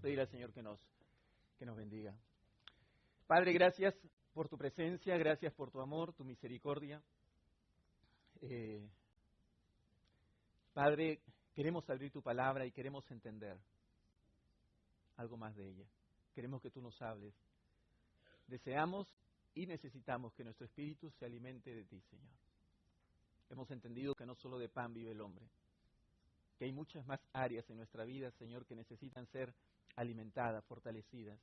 pedir al Señor que nos bendiga. Padre, gracias por tu presencia, gracias por tu amor, tu misericordia. Padre, queremos abrir tu palabra y queremos entender algo más de ella. Queremos que tú nos hables. Deseamos y necesitamos que nuestro espíritu se alimente de ti, Señor. Hemos entendido que no solo de pan vive el hombre, que hay muchas más áreas en nuestra vida, Señor, que necesitan ser alimentadas, fortalecidas.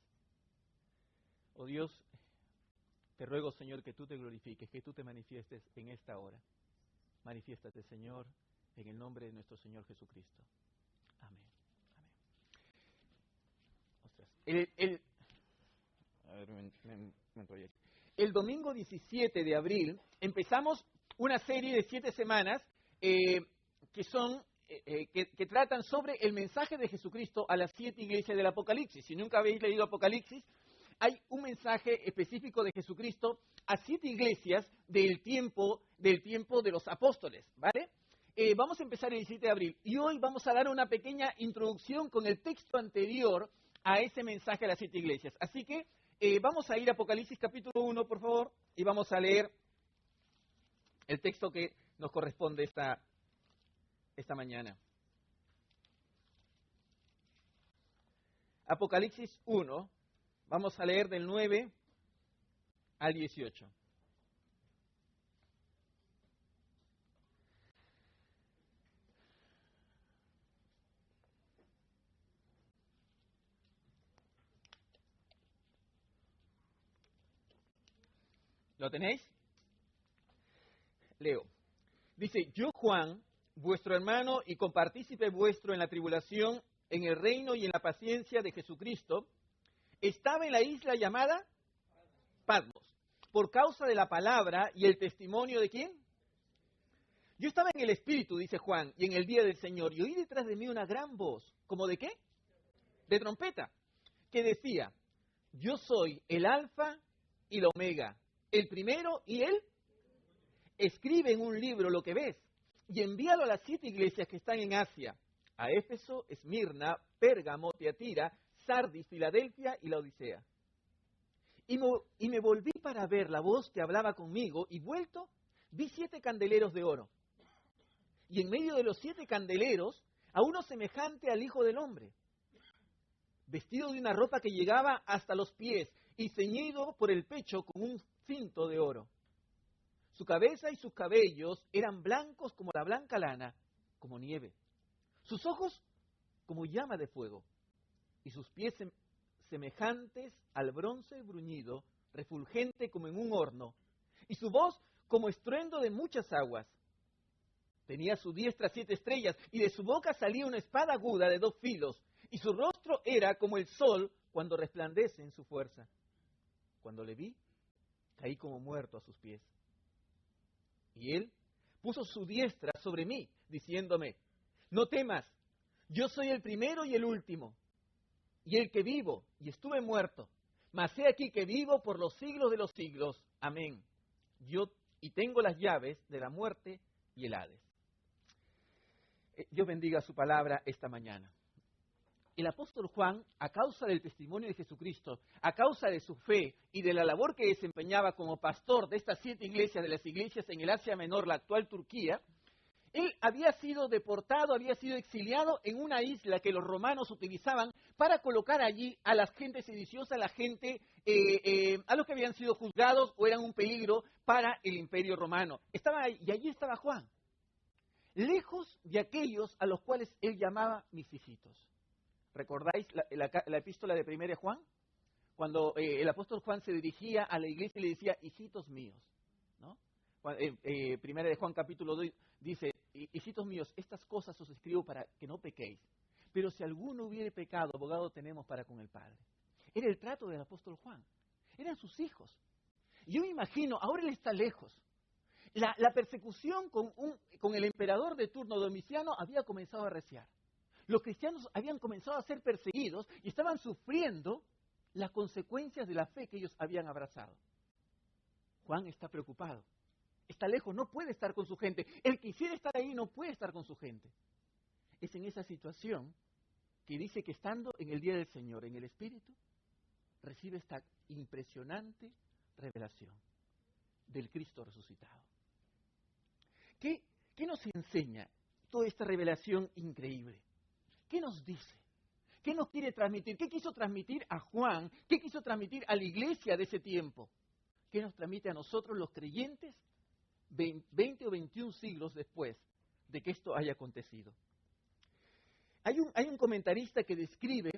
Oh Dios, te ruego, Señor, que tú te glorifiques, que tú te manifiestes en esta hora. Manifiéstate, Señor, en el nombre de nuestro Señor Jesucristo. Amén. Amén. Ostras. El domingo 17 de abril empezamos una serie de 7 semanas que tratan sobre el mensaje de Jesucristo a las 7 iglesias del Apocalipsis. Si nunca habéis leído Apocalipsis, hay un mensaje específico de Jesucristo a 7 iglesias del tiempo de los apóstoles, ¿vale? Vamos a empezar el 17 de abril y hoy vamos a dar una pequeña introducción con el texto anterior a ese mensaje a las 7 iglesias. Así que vamos a ir a Apocalipsis capítulo 1, por favor, y vamos a leer el texto que nos corresponde esta mañana. Apocalipsis 1, vamos a leer del 9 al 18. ¿Lo tenéis? Leo. Dice, yo Juan, vuestro hermano y compartícipe vuestro en la tribulación, en el reino y en la paciencia de Jesucristo, estaba en la isla llamada Patmos, por causa de la palabra y el testimonio de ¿quién? Yo estaba en el Espíritu, dice Juan, y en el día del Señor, y oí detrás de mí una gran voz, ¿como de qué? De trompeta, que decía, yo soy el Alfa y el Omega, el primero y el... Escribe en un libro lo que ves y envíalo a las 7 iglesias que están en Asia, a Éfeso, Esmirna, Pérgamo, Tiatira, Sardis, Filadelfia y la Odisea. Y me volví para ver la voz que hablaba conmigo y vuelto vi 7 candeleros de oro. Y en medio de los 7 candeleros a uno semejante al Hijo del Hombre, vestido de una ropa que llegaba hasta los pies y ceñido por el pecho con un cinto de oro. Su cabeza y sus cabellos eran blancos como la blanca lana, como nieve. Sus ojos como llama de fuego, y sus pies semejantes al bronce bruñido, refulgente como en un horno, y su voz como estruendo de muchas aguas. Tenía a su diestra 7 estrellas, y de su boca salía una espada aguda de 2 filos, y su rostro era como el sol cuando resplandece en su fuerza. Cuando le vi, caí como muerto a sus pies. Y él puso su diestra sobre mí, diciéndome, no temas, yo soy el primero y el último, y el que vivo, y estuve muerto, mas he aquí que vivo por los siglos de los siglos. Amén. Y tengo las llaves de la muerte y el Hades. Dios bendiga su palabra esta mañana. El apóstol Juan, a causa del testimonio de Jesucristo, a causa de su fe y de la labor que desempeñaba como pastor de estas 7 iglesias, de las iglesias en el Asia Menor, la actual Turquía, él había sido deportado, había sido exiliado en una isla que los romanos utilizaban para colocar allí a la gente sediciosa, a la gente, a los que habían sido juzgados o eran un peligro para el imperio romano. Estaba ahí, y allí estaba Juan, lejos de aquellos a los cuales él llamaba mis hijitos. ¿Recordáis la epístola de 1 de Juan? Cuando el apóstol Juan se dirigía a la iglesia y le decía, hijitos míos, ¿no? 1 de Juan capítulo 2 dice, hijitos míos, estas cosas os escribo para que no pequéis. Pero si alguno hubiere pecado, abogado tenemos para con el Padre. Era el trato del apóstol Juan. Eran sus hijos. Yo me imagino, ahora él está lejos. La persecución con el emperador de turno Domiciano había comenzado a arreciar. Los cristianos habían comenzado a ser perseguidos y estaban sufriendo las consecuencias de la fe que ellos habían abrazado. Juan está preocupado, está lejos, no puede estar con su gente. El que quisiera estar ahí no puede estar con su gente. Es en esa situación que dice que estando en el día del Señor, en el Espíritu, recibe esta impresionante revelación del Cristo resucitado. ¿Qué nos enseña toda esta revelación increíble? ¿Qué nos dice? ¿Qué nos quiere transmitir? ¿Qué quiso transmitir a Juan? ¿Qué quiso transmitir a la iglesia de ese tiempo? ¿Qué nos transmite a nosotros los creyentes 20 o 21 siglos después de que esto haya acontecido? Hay un comentarista que describe,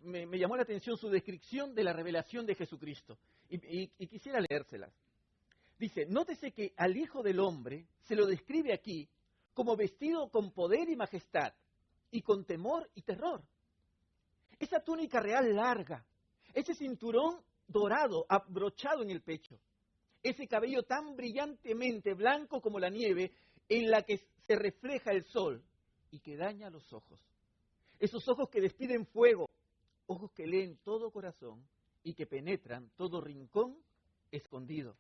me llamó la atención su descripción de la revelación de Jesucristo, y quisiera leérselas. Dice, nótese que al Hijo del Hombre se lo describe aquí como vestido con poder y majestad, y con temor y terror. Esa túnica real larga, ese cinturón dorado abrochado en el pecho, ese cabello tan brillantemente blanco como la nieve en la que se refleja el sol y que daña los ojos. Esos ojos que despiden fuego, ojos que leen todo corazón y que penetran todo rincón escondido.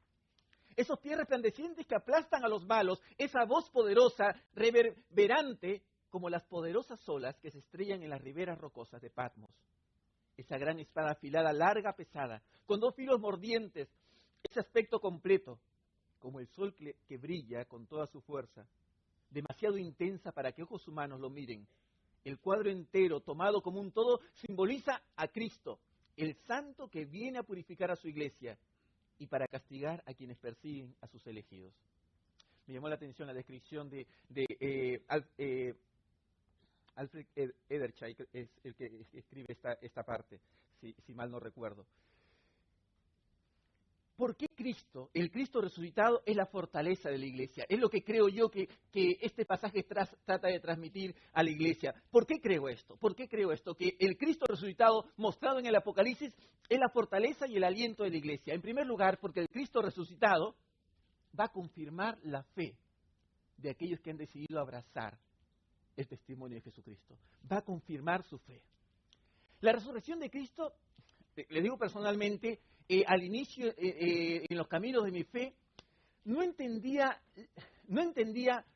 Esos pies resplandecientes que aplastan a los malos, esa voz poderosa, reverberante, como las poderosas olas que se estrellan en las riberas rocosas de Patmos. Esa gran espada afilada, larga, pesada, con 2 filos mordientes, ese aspecto completo, como el sol que brilla con toda su fuerza, demasiado intensa para que ojos humanos lo miren. El cuadro entero, tomado como un todo, simboliza a Cristo, el santo que viene a purificar a su iglesia y para castigar a quienes persiguen a sus elegidos. Me llamó la atención la descripción de Alfred Edersheim, es el que escribe esta parte, si mal no recuerdo. ¿Por qué Cristo, el Cristo resucitado, es la fortaleza de la iglesia? Es lo que creo yo que este pasaje trata de transmitir a la iglesia. ¿Por qué creo esto? ¿Por qué creo esto? Que el Cristo resucitado mostrado en el Apocalipsis es la fortaleza y el aliento de la iglesia. En primer lugar, porque el Cristo resucitado va a confirmar la fe de aquellos que han decidido abrazar el testimonio de Jesucristo. Va a confirmar su fe. La resurrección de Cristo, les digo personalmente, al inicio, en los caminos de mi fe, no entendía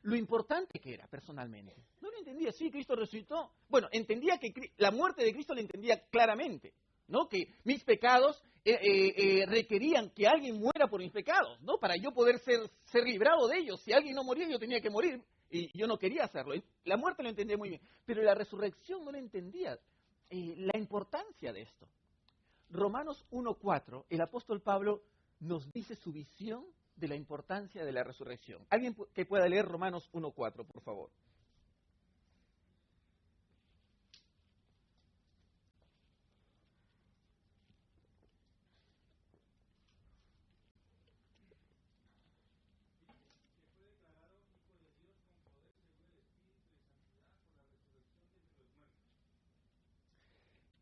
lo importante que era personalmente. No lo entendía. Sí, Cristo resucitó. Bueno, entendía que la muerte de Cristo la entendía claramente, ¿no? Que mis pecados requerían que alguien muera por mis pecados, ¿no? Para yo poder ser librado de ellos. Si alguien no moría, yo tenía que morir. Y yo no quería hacerlo. La muerte lo entendía muy bien. Pero la resurrección no la entendía. La importancia de esto. Romanos 1:4, el apóstol Pablo nos dice su visión de la importancia de la resurrección. ¿Alguien que pueda leer Romanos 1:4, por favor?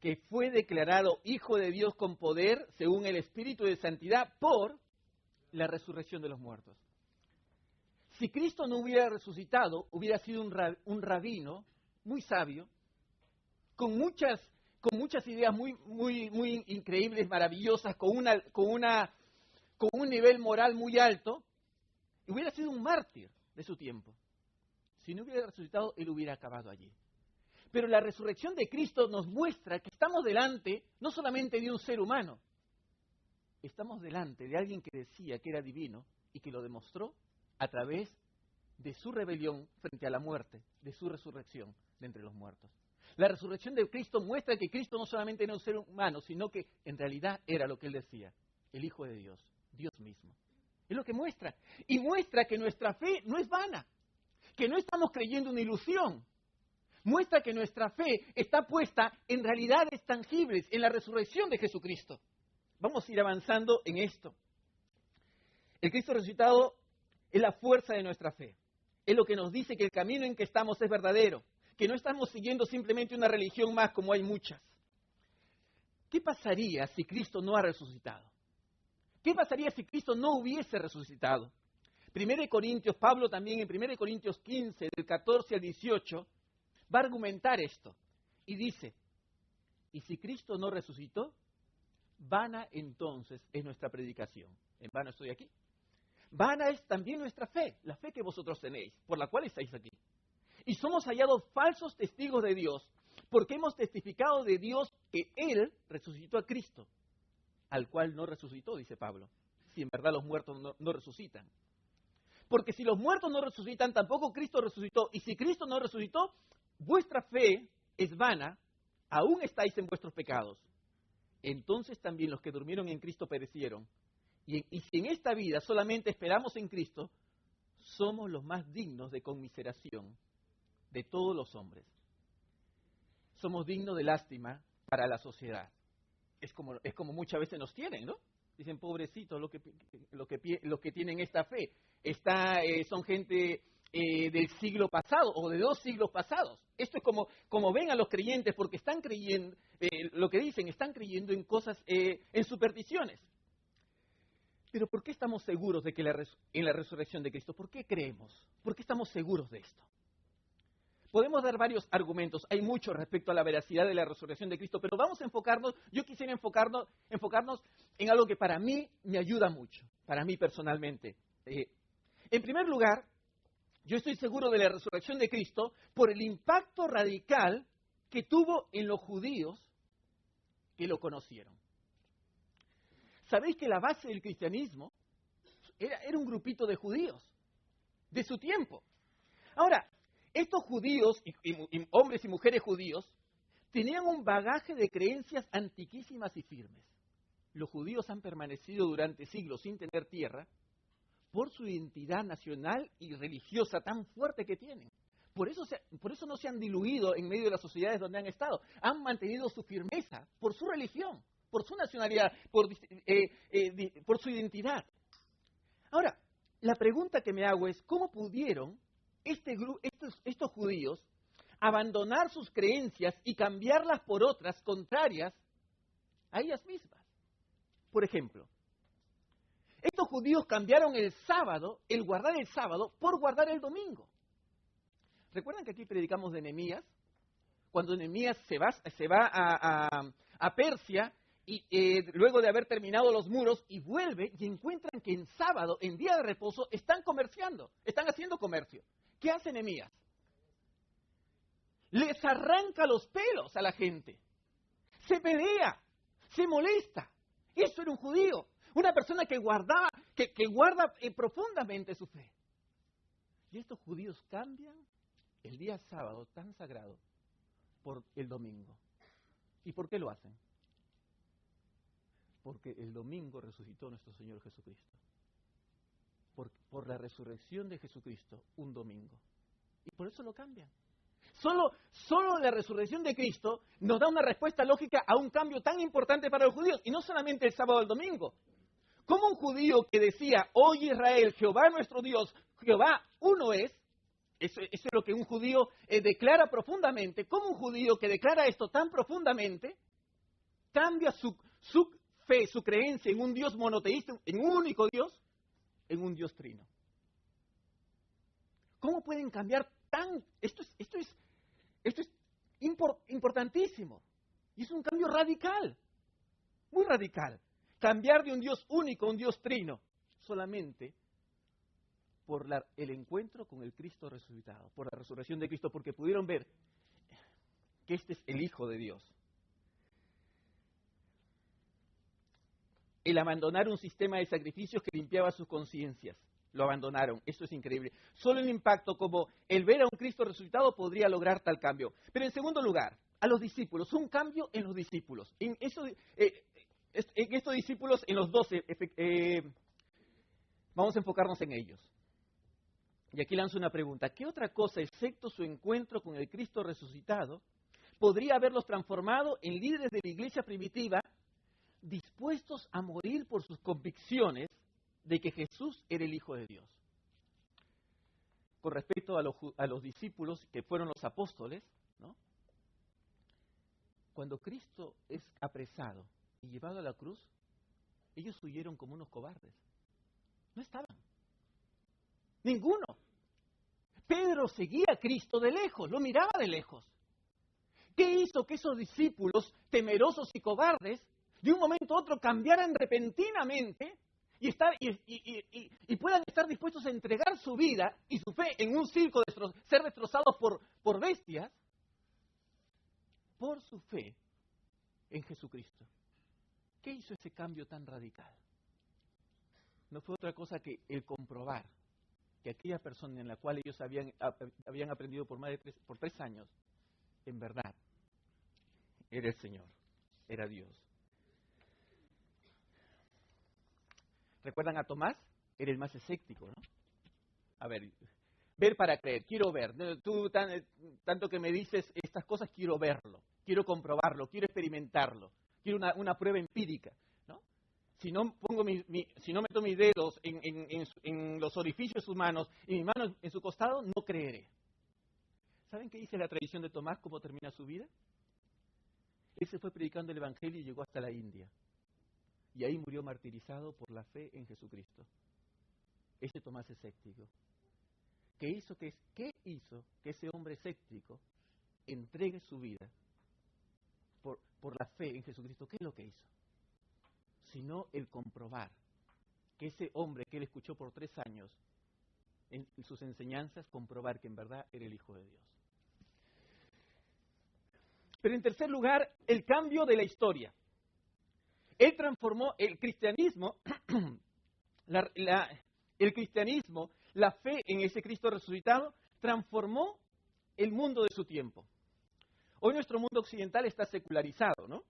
Que fue declarado Hijo de Dios con poder, según el Espíritu de Santidad, por la resurrección de los muertos. Si Cristo no hubiera resucitado, hubiera sido un rabino muy sabio, con muchas ideas muy increíbles, maravillosas, con un nivel moral muy alto, y hubiera sido un mártir de su tiempo. Si no hubiera resucitado, él hubiera acabado allí. Pero la resurrección de Cristo nos muestra que estamos delante no solamente de un ser humano, estamos delante de alguien que decía que era divino y que lo demostró a través de su rebelión frente a la muerte, de su resurrección de entre los muertos. La resurrección de Cristo muestra que Cristo no solamente era un ser humano, sino que en realidad era lo que él decía, el Hijo de Dios, Dios mismo. Es lo que muestra. Y muestra que nuestra fe no es vana, que no estamos creyendo una ilusión. Muestra que nuestra fe está puesta en realidades tangibles, en la resurrección de Jesucristo. Vamos a ir avanzando en esto. El Cristo resucitado es la fuerza de nuestra fe. Es lo que nos dice que el camino en que estamos es verdadero, que no estamos siguiendo simplemente una religión más como hay muchas. ¿Qué pasaría si Cristo no ha resucitado? ¿Qué pasaría si Cristo no hubiese resucitado? 1 Corintios, Pablo también en 1 Corintios 15, del 14 al 18, va a argumentar esto y dice, y si Cristo no resucitó, vana entonces es nuestra predicación. En vano estoy aquí. Vana es también nuestra fe, la fe que vosotros tenéis, por la cual estáis aquí. Y somos hallados falsos testigos de Dios, porque hemos testificado de Dios que Él resucitó a Cristo, al cual no resucitó, dice Pablo, si en verdad los muertos no resucitan. Porque si los muertos no resucitan, tampoco Cristo resucitó. Y si Cristo no resucitó, vuestra fe es vana, aún estáis en vuestros pecados. Entonces también los que durmieron en Cristo perecieron. Y si en esta vida solamente esperamos en Cristo, somos los más dignos de conmiseración de todos los hombres. Somos dignos de lástima para la sociedad. Es como muchas veces nos tienen, ¿no? Dicen, pobrecitos los que tienen esta fe. Son gente del siglo pasado o de 2 siglos pasados. Esto es como ven a los creyentes porque están creyendo, lo que dicen, están creyendo en cosas, en supersticiones. Pero ¿por qué estamos seguros de que en la resurrección de Cristo? ¿Por qué creemos? ¿Por qué estamos seguros de esto? Podemos dar varios argumentos, hay mucho respecto a la veracidad de la resurrección de Cristo, pero vamos a enfocarnos, yo quisiera enfocarnos en algo que para mí me ayuda mucho, para mí personalmente. En primer lugar, yo estoy seguro de la resurrección de Cristo por el impacto radical que tuvo en los judíos que lo conocieron. ¿Sabéis que la base del cristianismo era un grupito de judíos de su tiempo? Ahora, estos judíos, y hombres y mujeres judíos, tenían un bagaje de creencias antiquísimas y firmes. Los judíos han permanecido durante siglos sin tener tierra por su identidad nacional y religiosa tan fuerte que tienen. Por eso no se han diluido en medio de las sociedades donde han estado. Han mantenido su firmeza por su religión, por su nacionalidad, por su identidad. Ahora, la pregunta que me hago es, ¿cómo pudieron estos judíos abandonar sus creencias y cambiarlas por otras contrarias a ellas mismas? Por ejemplo, estos judíos cambiaron el guardar el sábado, por guardar el domingo. ¿Recuerdan que aquí predicamos de Nehemías? Cuando Nehemías se va a Persia, y luego de haber terminado los muros, y vuelve y encuentran que en sábado, en día de reposo, están comerciando, están haciendo comercio. ¿Qué hace Nehemías? Les arranca los pelos a la gente. Se pelea, se molesta. Eso era un judío, una persona que guarda profundamente su fe. Y estos judíos cambian el día sábado tan sagrado por el domingo. ¿Y por qué lo hacen? Porque el domingo resucitó nuestro Señor Jesucristo. Por la resurrección de Jesucristo, un domingo. Y por eso lo cambian. Solo la resurrección de Cristo nos da una respuesta lógica a un cambio tan importante para los judíos. Y no solamente el sábado o el domingo. Como un judío que decía, oye Israel, Jehová nuestro Dios, Jehová uno es, eso es lo que un judío declara profundamente. Como un judío que declara esto tan profundamente, cambia su fe, su creencia en un Dios monoteísta, en un único Dios, en un Dios trino. ¿Cómo pueden cambiar tan? Esto es importantísimo. Y es un cambio radical, muy radical. Cambiar de un Dios único a un Dios trino, solamente por el encuentro con el Cristo resucitado, por la resurrección de Cristo, porque pudieron ver que este es el Hijo de Dios. El abandonar un sistema de sacrificios que limpiaba sus conciencias. Lo abandonaron. Esto es increíble. Solo el impacto como el ver a un Cristo resucitado podría lograr tal cambio. Pero en segundo lugar, a los discípulos. Un cambio en los discípulos. En estos discípulos, en los 12, vamos a enfocarnos en ellos. Y aquí lanzo una pregunta. ¿Qué otra cosa, excepto su encuentro con el Cristo resucitado, podría haberlos transformado en líderes de la iglesia primitiva, dispuestos a morir por sus convicciones de que Jesús era el Hijo de Dios? Con respecto a los discípulos que fueron los apóstoles, ¿no? Cuando Cristo es apresado y llevado a la cruz, ellos huyeron como unos cobardes. No estaban. Ninguno. Pedro seguía a Cristo de lejos, lo miraba de lejos. ¿Qué hizo que esos discípulos, temerosos y cobardes, de un momento a otro cambiaran repentinamente y puedan estar dispuestos a entregar su vida y su fe en un circo, ser destrozados por bestias? por su fe en Jesucristo. ¿Qué hizo ese cambio tan radical? No fue otra cosa que el comprobar que aquella persona en la cual ellos habían aprendido por 3 años, en verdad, era el Señor, era Dios. ¿Recuerdan a Tomás? Era el más escéptico, ¿no? A ver, ver para creer, quiero ver. Tú tanto que me dices estas cosas, quiero verlo, quiero comprobarlo, quiero experimentarlo, quiero una prueba empírica, ¿no? Si no meto mis dedos en los orificios humanos y mis manos en su costado, no creeré. ¿Saben qué dice la tradición de Tomás, cómo termina su vida? Él se fue predicando el Evangelio y llegó hasta la India. Y ahí murió martirizado por la fe en Jesucristo. Ese Tomás escéptico. ¿Qué hizo que ese hombre escéptico entregue su vida por la fe en Jesucristo? ¿Qué es lo que hizo? Sino el comprobar que ese hombre que él escuchó por 3 años en sus enseñanzas, comprobar que en verdad era el Hijo de Dios. Pero en tercer lugar, el cambio de la historia. Él transformó el cristianismo, la fe en ese Cristo resucitado, transformó el mundo de su tiempo. Hoy nuestro mundo occidental está secularizado, ¿no?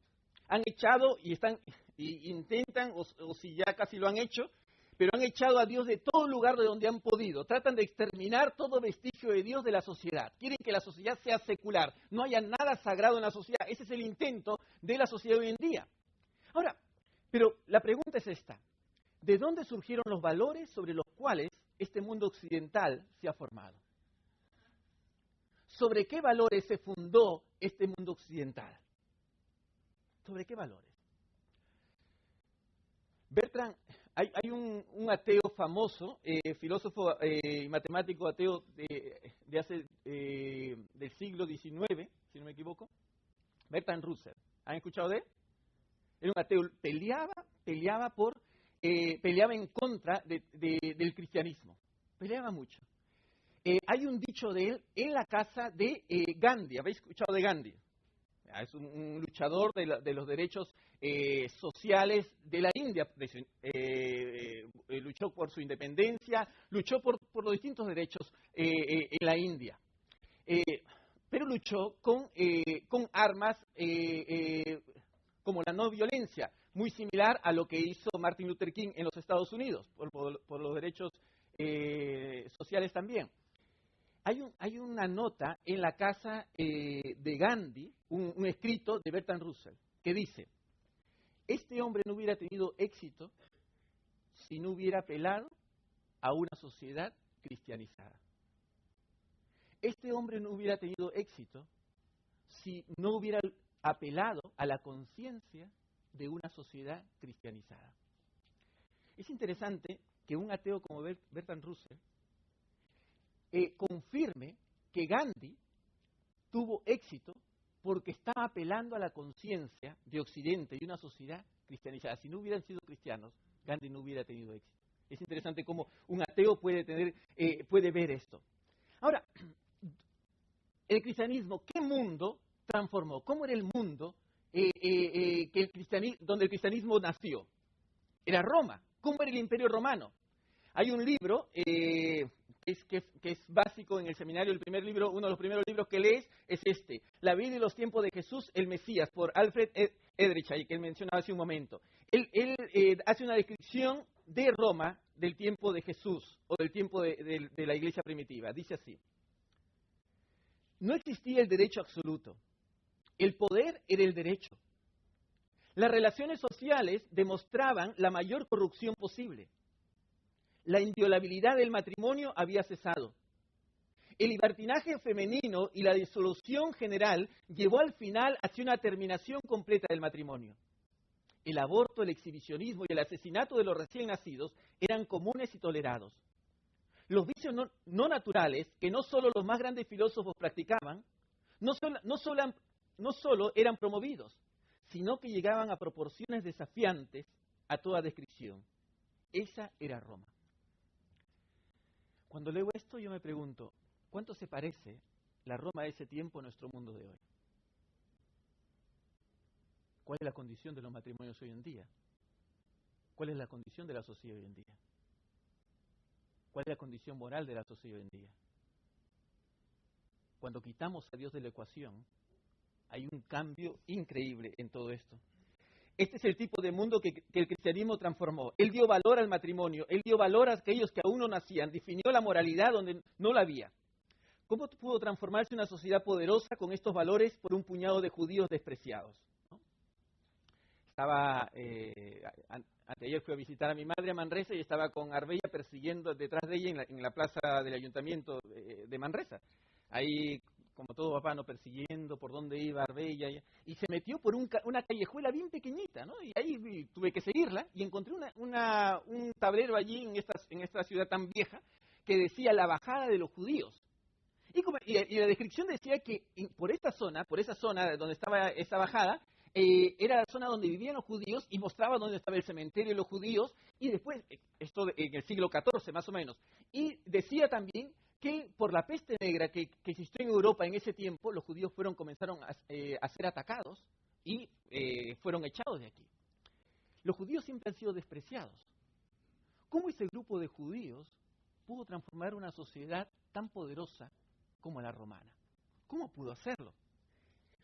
Han echado intentan, o si ya casi lo han hecho, pero han echado a Dios de todo lugar de donde han podido. Tratan de exterminar todo vestigio de Dios de la sociedad. Quieren que la sociedad sea secular, no haya nada sagrado en la sociedad. Ese es el intento de la sociedad hoy en día. Ahora, pero la pregunta es esta. ¿De dónde surgieron los valores sobre los cuales este mundo occidental se ha formado? ¿Sobre qué valores se fundó este mundo occidental? ¿Sobre qué valores? Bertrand, hay un ateo famoso, filósofo y matemático ateo del siglo XIX, si no me equivoco, Bertrand Russell. ¿Han escuchado de él? Era un ateo, peleaba en contra del cristianismo, peleaba mucho. Hay un dicho de él en la casa de Gandhi. ¿Habéis escuchado de Gandhi? Es un luchador de los derechos sociales de la India. Luchó por su independencia, luchó por los distintos derechos en la India. Pero luchó con armas como la no violencia, muy similar a lo que hizo Martin Luther King en los Estados Unidos, por los derechos sociales también. Hay una nota en la casa de Gandhi, un escrito de Bertrand Russell, que dice: este hombre no hubiera tenido éxito si no hubiera apelado a una sociedad cristianizada. Este hombre no hubiera tenido éxito si no hubiera apelado a la conciencia de una sociedad cristianizada. Es interesante que un ateo como Bertrand Russell confirme que Gandhi tuvo éxito porque estaba apelando a la conciencia de Occidente y una sociedad cristianizada. Si no hubieran sido cristianos, Gandhi no hubiera tenido éxito. Es interesante cómo un ateo puede ver esto. Ahora, el cristianismo, ¿qué mundo transformó? ¿Cómo era el mundo donde el cristianismo nació? Era Roma. ¿Cómo era el imperio romano? Hay un libro que es básico en el seminario, uno de los primeros libros que lees es este, La vida y los tiempos de Jesús, el Mesías, por Alfred Ehrenshaid, que él mencionaba hace un momento. Él hace una descripción de Roma del tiempo de Jesús, o del tiempo de la iglesia primitiva. Dice así: no existía el derecho absoluto, el poder era el derecho. Las relaciones sociales demostraban la mayor corrupción posible. La inviolabilidad del matrimonio había cesado. El libertinaje femenino y la disolución general llevó al final hacia una terminación completa del matrimonio. El aborto, el exhibicionismo y el asesinato de los recién nacidos eran comunes y tolerados. Los vicios no naturales, que no solo los más grandes filósofos practicaban, no solo eran promovidos, sino que llegaban a proporciones desafiantes a toda descripción. Esa era Roma. Cuando leo esto yo me pregunto, ¿cuánto se parece la Roma de ese tiempo a nuestro mundo de hoy? ¿Cuál es la condición de los matrimonios hoy en día? ¿Cuál es la condición de la sociedad hoy en día? ¿Cuál es la condición moral de la sociedad hoy en día? Cuando quitamos a Dios de la ecuación, hay un cambio increíble en todo esto. Este es el tipo de mundo que el cristianismo transformó. Él dio valor al matrimonio, él dio valor a aquellos que aún no nacían, definió la moralidad donde no la había. ¿Cómo pudo transformarse una sociedad poderosa con estos valores por un puñado de judíos despreciados? ¿No? Anteayer fui a visitar a mi madre a Manresa y estaba con Arbella persiguiendo detrás de ella en la plaza del ayuntamiento de Manresa. Ahí, como todo papá, no persiguiendo por dónde iba Arbella, y se metió por una callejuela bien pequeñita, ¿no? Y ahí tuve que seguirla y encontré un tablero allí en esta ciudad tan vieja que decía la bajada de los judíos. Y la descripción decía que por esa zona donde estaba esa bajada, era la zona donde vivían los judíos y mostraba dónde estaba el cementerio de los judíos, y después, esto en el siglo XIV más o menos, y decía también que por la peste negra que existió en Europa en ese tiempo, los judíos comenzaron a ser atacados y fueron echados de aquí. Los judíos siempre han sido despreciados. ¿Cómo ese grupo de judíos pudo transformar una sociedad tan poderosa como la romana? ¿Cómo pudo hacerlo?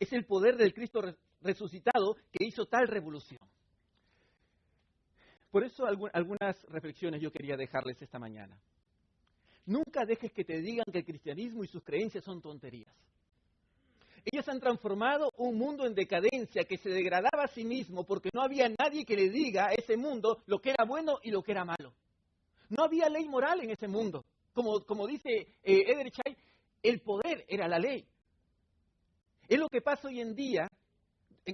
Es el poder del Cristo resucitado que hizo tal revolución. Por eso algunas reflexiones yo quería dejarles esta mañana. Nunca dejes que te digan que el cristianismo y sus creencias son tonterías. Ellos han transformado un mundo en decadencia que se degradaba a sí mismo porque no había nadie que le diga a ese mundo lo que era bueno y lo que era malo. No había ley moral en ese mundo. Como dice Ederchai, el poder era la ley. Es lo que pasa hoy en día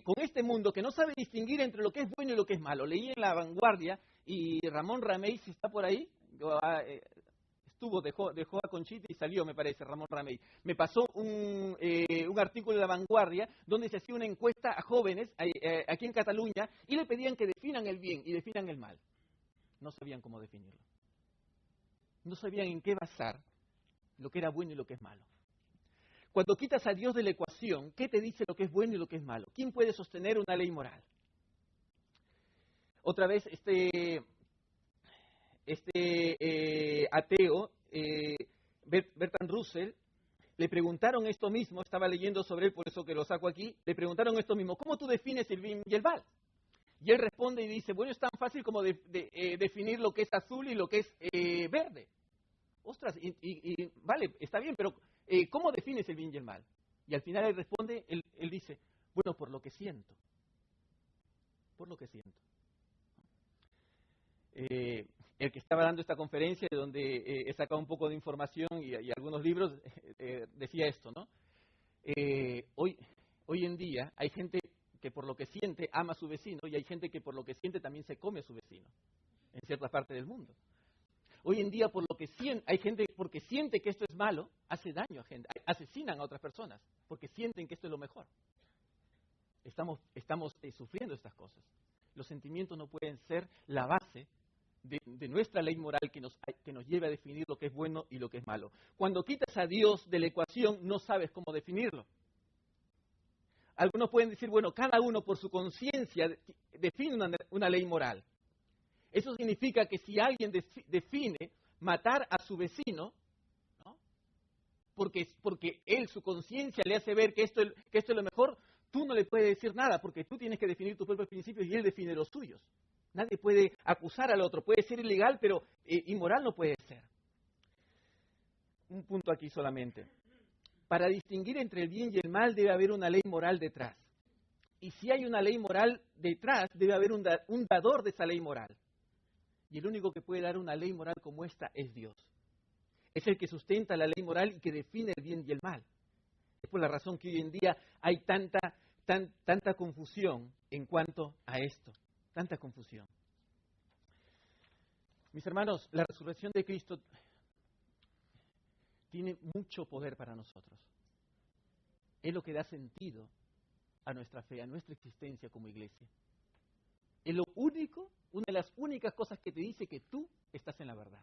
con este mundo que no sabe distinguir entre lo que es bueno y lo que es malo. Leí en La Vanguardia y Ramón Ramey, si está por ahí, dejó a Conchita y salió, me parece, Ramón Ramey. Me pasó un artículo de La Vanguardia donde se hacía una encuesta a jóvenes aquí en Cataluña y le pedían que definan el bien y definan el mal. No sabían cómo definirlo. No sabían en qué basar lo que era bueno y lo que es malo. Cuando quitas a Dios de la ecuación, ¿qué te dice lo que es bueno y lo que es malo? ¿Quién puede sostener una ley moral? Otra vez, ateo, Bertrand Russell, le preguntaron esto mismo, estaba leyendo sobre él, por eso que lo saco aquí, le preguntaron esto mismo, ¿cómo tú defines el bien y el mal? Y él responde y dice, bueno, es tan fácil como definir lo que es azul y lo que es verde. Ostras, vale, está bien, pero ¿cómo defines el bien y el mal? Y al final él responde, él dice, bueno, por lo que siento. Por lo que siento. El que estaba dando esta conferencia, de donde he sacado un poco de información y algunos libros, decía esto, ¿no? Hoy en día hay gente que por lo que siente ama a su vecino y hay gente que por lo que siente también se come a su vecino, en ciertas partes del mundo. Hoy en día por lo que hay gente porque siente que esto es malo, hace daño a gente, asesinan a otras personas, porque sienten que esto es lo mejor. Estamos sufriendo estas cosas. Los sentimientos no pueden ser la base de nuestra ley moral que nos lleve a definir lo que es bueno y lo que es malo. Cuando quitas a Dios de la ecuación, no sabes cómo definirlo. Algunos pueden decir, bueno, cada uno por su conciencia define una ley moral. Eso significa que si alguien define matar a su vecino, ¿no? porque él, su conciencia le hace ver que esto es lo mejor, tú no le puedes decir nada, porque tú tienes que definir tus propios principios y él define los suyos. Nadie puede acusar al otro, puede ser ilegal, pero inmoral no puede ser. Un punto aquí solamente. Para distinguir entre el bien y el mal debe haber una ley moral detrás. Y si hay una ley moral detrás, debe haber un dador de esa ley moral. Y el único que puede dar una ley moral como esta es Dios. Es el que sustenta la ley moral y que define el bien y el mal. Es por la razón que hoy en día hay tanta confusión en cuanto a esto. Tanta confusión. Mis hermanos, la resurrección de Cristo tiene mucho poder para nosotros. Es lo que da sentido a nuestra fe, a nuestra existencia como iglesia. Es lo único, una de las únicas cosas que te dice que tú estás en la verdad.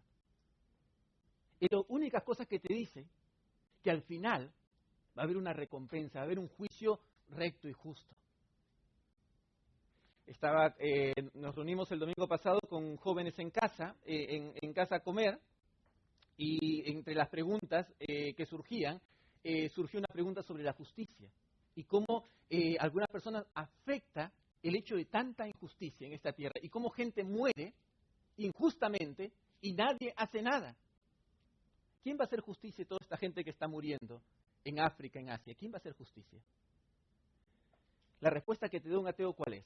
Es las únicas cosas que te dice que al final va a haber una recompensa, va a haber un juicio recto y justo. Nos reunimos el domingo pasado con jóvenes en casa, en casa a comer, y entre las preguntas que surgían, surgió una pregunta sobre la justicia y cómo algunas personas afecta el hecho de tanta injusticia en esta tierra y cómo gente muere injustamente y nadie hace nada. ¿Quién va a hacer justicia a toda esta gente que está muriendo en África, en Asia? ¿Quién va a hacer justicia? La respuesta que te da un ateo, ¿cuál es?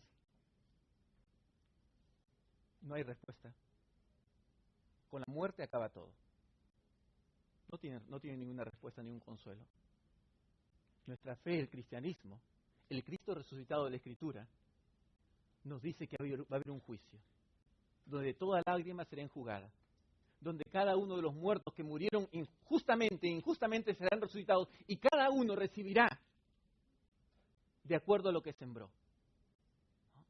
No hay respuesta. Con la muerte acaba todo. No tiene ninguna respuesta, ningún consuelo. Nuestra fe, el cristianismo, el Cristo resucitado de la Escritura, nos dice que va a haber un juicio, donde toda lágrima será enjugada, donde cada uno de los muertos que murieron injustamente serán resucitados y cada uno recibirá de acuerdo a lo que sembró. ¿No?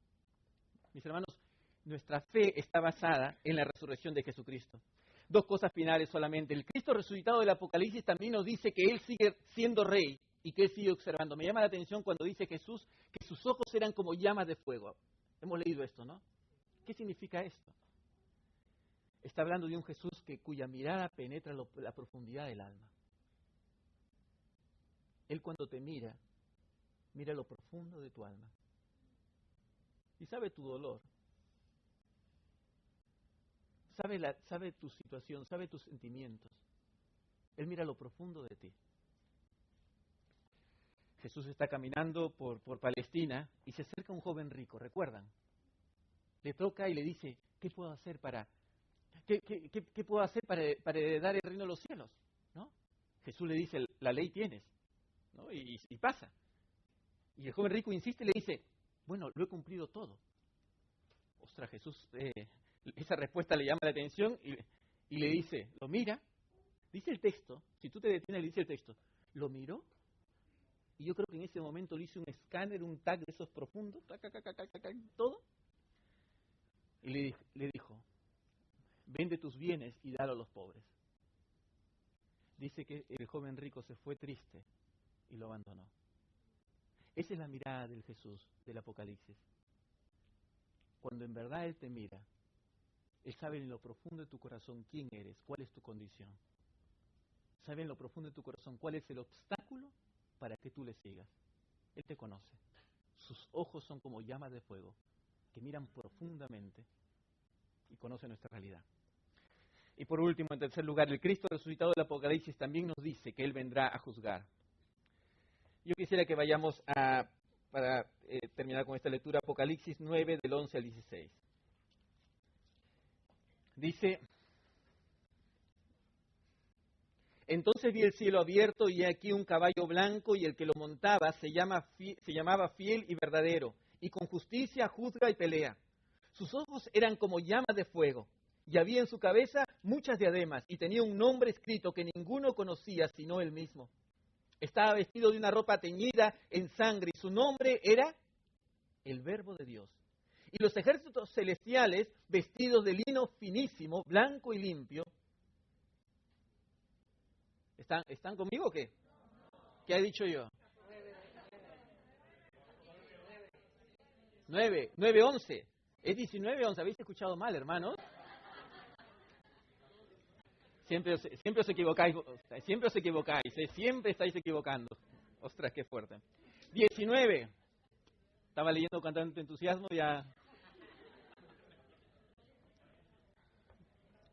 Mis hermanos, nuestra fe está basada en la resurrección de Jesucristo. Dos cosas finales solamente. El Cristo resucitado del Apocalipsis también nos dice que Él sigue siendo Rey y que Él sigue observando. Me llama la atención cuando dice Jesús que sus ojos eran como llamas de fuego. Hemos leído esto, ¿no? ¿Qué significa esto? Está hablando de un Jesús cuya mirada penetra la profundidad del alma. Él cuando te mira lo profundo de tu alma. Y sabe tu dolor. Sabe tu situación, sabe tus sentimientos. Él mira lo profundo de ti. Jesús está caminando por Palestina y se acerca un joven rico, ¿recuerdan? Le toca y le dice, ¿qué puedo hacer para heredar el reino de los cielos? ¿No? Jesús le dice, la ley tienes, ¿no? Y pasa. Y el joven rico insiste y le dice, bueno, lo he cumplido todo. Ostras, Jesús, esa respuesta le llama la atención y le dice, lo mira, dice el texto, si tú te detienes, le dice el texto, lo miró, y yo creo que en ese momento le hice un escáner, un tag de esos profundos, todo, y le dijo, vende tus bienes y dalo a los pobres. Dice que el joven rico se fue triste y lo abandonó. Esa es la mirada del Jesús del Apocalipsis. Cuando en verdad Él te mira, Él sabe en lo profundo de tu corazón quién eres, cuál es tu condición. Sabe en lo profundo de tu corazón cuál es el obstáculo para que tú le sigas. Él te conoce. Sus ojos son como llamas de fuego que miran profundamente y conocen nuestra realidad. Y por último, en tercer lugar, el Cristo resucitado del Apocalipsis también nos dice que Él vendrá a juzgar. Yo quisiera que vayamos para terminar con esta lectura, Apocalipsis 9, del 11 al 16. Dice, entonces vi el cielo abierto y he aquí un caballo blanco y el que lo montaba se llamaba Fiel y Verdadero, y con justicia juzga y pelea. Sus ojos eran como llamas de fuego, y había en su cabeza muchas diademas, y tenía un nombre escrito que ninguno conocía sino él mismo. Estaba vestido de una ropa teñida en sangre, y su nombre era el Verbo de Dios. Y los ejércitos celestiales, vestidos de lino finísimo, blanco y limpio. ¿Están conmigo o qué? ¿Qué he dicho yo? 9:11. Es 19:11. ¿Habéis escuchado mal, hermanos? Siempre os equivocáis. Siempre os equivocáis. Siempre estáis equivocando. Ostras, qué fuerte. 19. Estaba leyendo con tanto entusiasmo ya.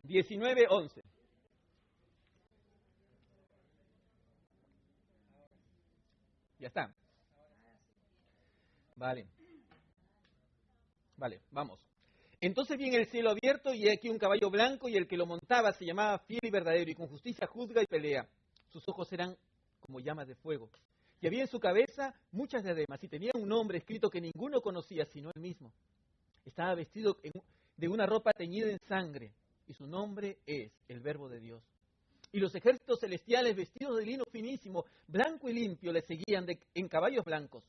19:11. Ya está. Vale, vamos. Entonces vi en el cielo abierto y he aquí un caballo blanco y el que lo montaba se llamaba Fiel y Verdadero y con justicia juzga y pelea. Sus ojos eran como llamas de fuego. Y había en su cabeza muchas diademas y tenía un nombre escrito que ninguno conocía sino él mismo. Estaba vestido de una ropa teñida en sangre y su nombre es el Verbo de Dios. Y los ejércitos celestiales vestidos de lino finísimo, blanco y limpio, le seguían en caballos blancos.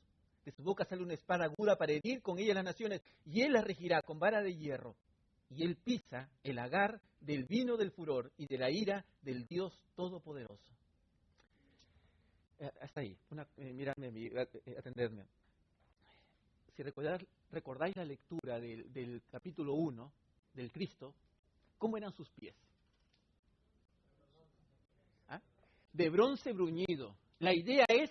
De su boca sale una espada aguda para herir con ella las naciones, y él las regirá con vara de hierro. Y él pisa el lagar del vino del furor y de la ira del Dios Todopoderoso. Hasta ahí, miradme, atenderme. si recordáis la lectura del capítulo 1 del Cristo, ¿cómo eran sus pies? ¿Ah? De bronce bruñido. La idea es,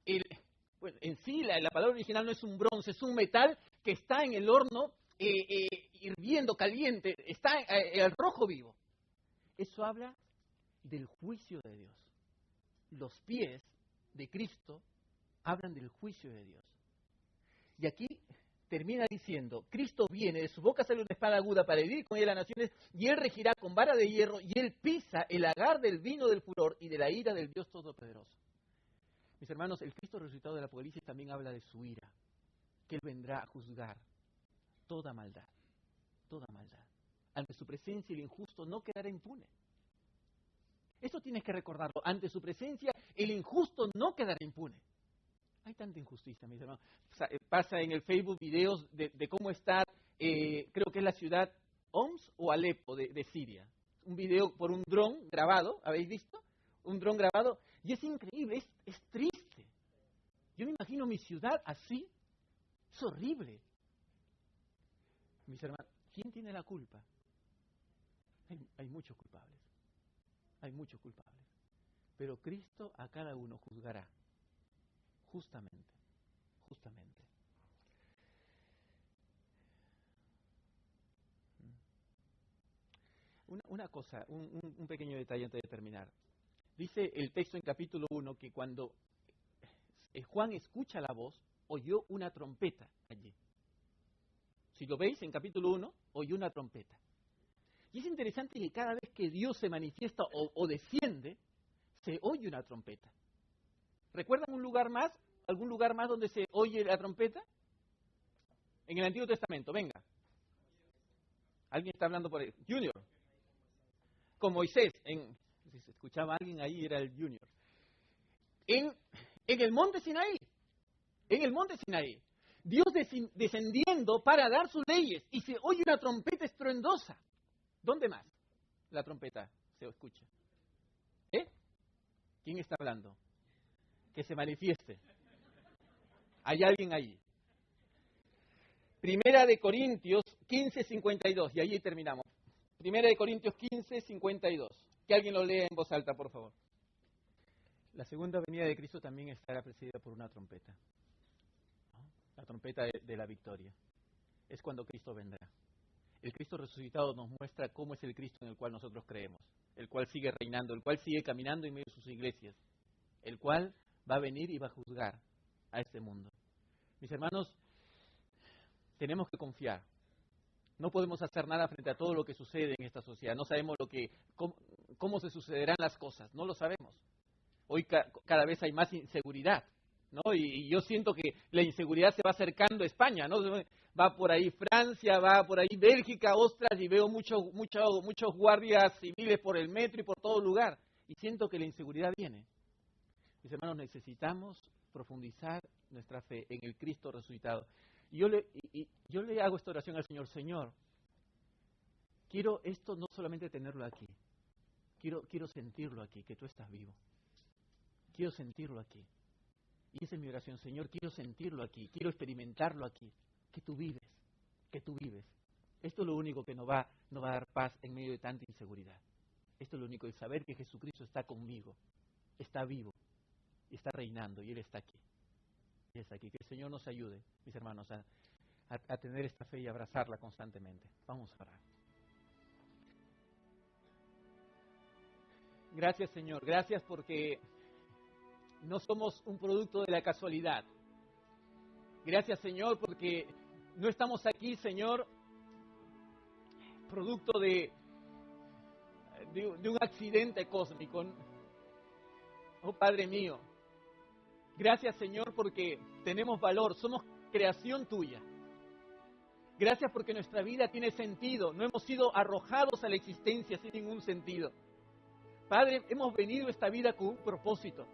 en sí la palabra original no es un bronce, es un metal que está en el horno hirviendo, caliente, está al rojo vivo. Eso habla del juicio de Dios. Los pies de Cristo hablan del juicio de Dios. Y aquí termina diciendo, Cristo viene, de su boca sale una espada aguda para herir con ella a las naciones, y él regirá con vara de hierro, y él pisa el lagar del vino del furor y de la ira del Dios Todopoderoso. Mis hermanos, el Cristo resucitado del Apocalipsis también habla de su ira, que él vendrá a juzgar toda maldad, toda maldad. Ante su presencia el injusto no quedará impune. Esto tienes que recordarlo, ante su presencia el injusto no quedará impune. Hay tanta injusticia, mis hermanos. Pasa en el Facebook videos de cómo está, creo que es la ciudad Homs o Alepo de Siria. Un video por un dron grabado, ¿habéis visto? Un dron grabado, y es increíble, es triste. Yo me imagino mi ciudad así, es horrible. Mis hermanos, ¿quién tiene la culpa? Hay muchos culpables, hay muchos culpables. Pero Cristo a cada uno juzgará. Justamente. Una cosa, un pequeño detalle antes de terminar. Dice el texto en capítulo 1 que cuando Juan escucha la voz, oyó una trompeta allí. Si lo veis en capítulo 1, oyó una trompeta. Y es interesante que cada vez que Dios se manifiesta o desciende, se oye una trompeta. ¿Recuerdan algún lugar más donde se oye la trompeta? En el Antiguo Testamento, venga. ¿Alguien está hablando por ahí? Junior. Con Moisés. Si se escuchaba a alguien ahí, era el Junior. En el monte Sinaí. Dios descendiendo para dar sus leyes. Y se oye una trompeta estruendosa. ¿Dónde más la trompeta se escucha? ¿Quién está hablando? Que se manifieste. Hay alguien ahí. Primera de Corintios 15:52, y allí terminamos. Primera de Corintios 15:52. Que alguien lo lea en voz alta, por favor. La segunda venida de Cristo también estará precedida por una trompeta. ¿No? La trompeta de la victoria. Es cuando Cristo vendrá. El Cristo resucitado nos muestra cómo es el Cristo en el cual nosotros creemos. El cual sigue reinando, el cual sigue caminando en medio de sus iglesias. El cual va a venir y va a juzgar a este mundo. Mis hermanos, tenemos que confiar. No podemos hacer nada frente a todo lo que sucede en esta sociedad. No sabemos cómo se sucederán las cosas. No lo sabemos. Hoy cada vez hay más inseguridad, ¿no? Y yo siento que la inseguridad se va acercando a España, ¿no? Va por ahí Francia, va por ahí Bélgica, ostras, y veo muchos guardias civiles por el metro y por todo lugar. Y siento que la inseguridad viene. Mis hermanos, necesitamos profundizar nuestra fe en el Cristo resucitado. Y yo le hago esta oración al Señor. Señor, quiero esto no solamente tenerlo aquí, quiero sentirlo aquí, que tú estás vivo. Quiero sentirlo aquí. Y esa es mi oración, Señor, quiero sentirlo aquí, quiero experimentarlo aquí, que tú vives. Esto es lo único que nos va a dar paz en medio de tanta inseguridad. Esto es lo único, el saber que Jesucristo está conmigo, está vivo, y está reinando, y Él está aquí. Que el Señor nos ayude, mis hermanos, a tener esta fe y abrazarla constantemente. Vamos a orar. Gracias, Señor. Gracias porque no somos un producto de la casualidad. Gracias, Señor, porque no estamos aquí, Señor, producto de un accidente cósmico. Oh, Padre mío. Gracias, Señor, porque tenemos valor, somos creación tuya. Gracias porque nuestra vida tiene sentido, no hemos sido arrojados a la existencia sin ningún sentido. Padre, hemos venido a esta vida con un propósito.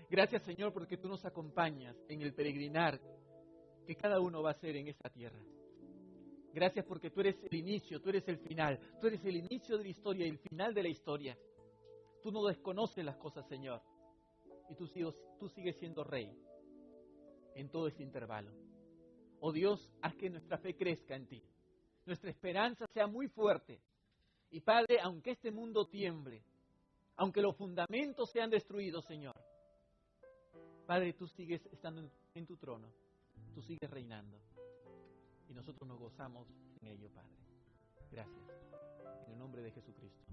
Gracias, Señor, porque tú nos acompañas en el peregrinar que cada uno va a hacer en esta tierra. Gracias porque tú eres el inicio, tú eres el final, tú eres el inicio de la historia y el final de la historia. Tú no desconoces las cosas, Señor. Y tú sigues siendo Rey. en todo este intervalo. Oh Dios, haz que nuestra fe crezca en ti. Nuestra esperanza sea muy fuerte. Y Padre, aunque este mundo tiemble, aunque los fundamentos sean destruidos, Señor, Padre, tú sigues estando en tu trono. Tú sigues reinando. Y nosotros nos gozamos en ello, Padre. Gracias. En el nombre de Jesucristo.